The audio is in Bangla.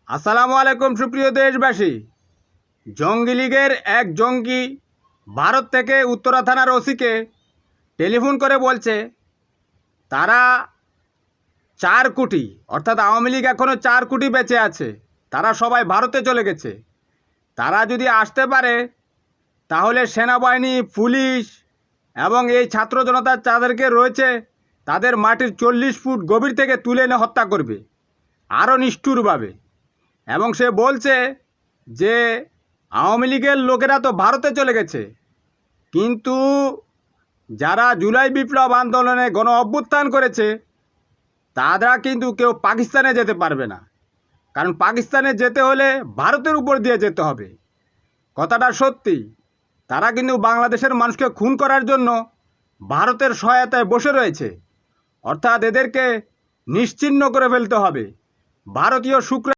আসসালামু আলাইকুম সুপ্রিয় দেশবাসী। জঙ্গি লীগের এক জঙ্গি ভারত থেকে উত্তরা থানার ওসিকে টেলিফোন করে বলছে তারা 4 কোটি, অর্থাৎ আওয়ামী লীগ এখনও 4 কোটি বেঁচে আছে, তারা সবাই ভারতে চলে গেছে। তারা যদি আসতে পারে তাহলে সেনাবাহিনী, পুলিশ এবং এই ছাত্র জনতা যাদেরকে রয়েছে তাদের মাটির 40 ফুট গভীর থেকে তুলে এনে হত্যা করবে, আরও নিষ্ঠুরভাবে। এবং সে বলছে যে আওয়ামী লীগের লোকেরা তো ভারতে চলে গেছে, কিন্তু যারা জুলাই বিপ্লব আন্দোলনে গণ অভ্যুত্থান করেছে তারা কিন্তু কেউ পাকিস্তানে যেতে পারবে না, কারণ পাকিস্তানে যেতে হলে ভারতের উপর দিয়ে যেতে হবে। কথাটা সত্যি। তারা কিন্তু বাংলাদেশের মানুষকে খুন করার জন্য ভারতের সহায়তায় বসে রয়েছে, অর্থাৎ এদেরকে নিশ্চিহ্ন করে ফেলতে হবে। ভারতীয় শুক্র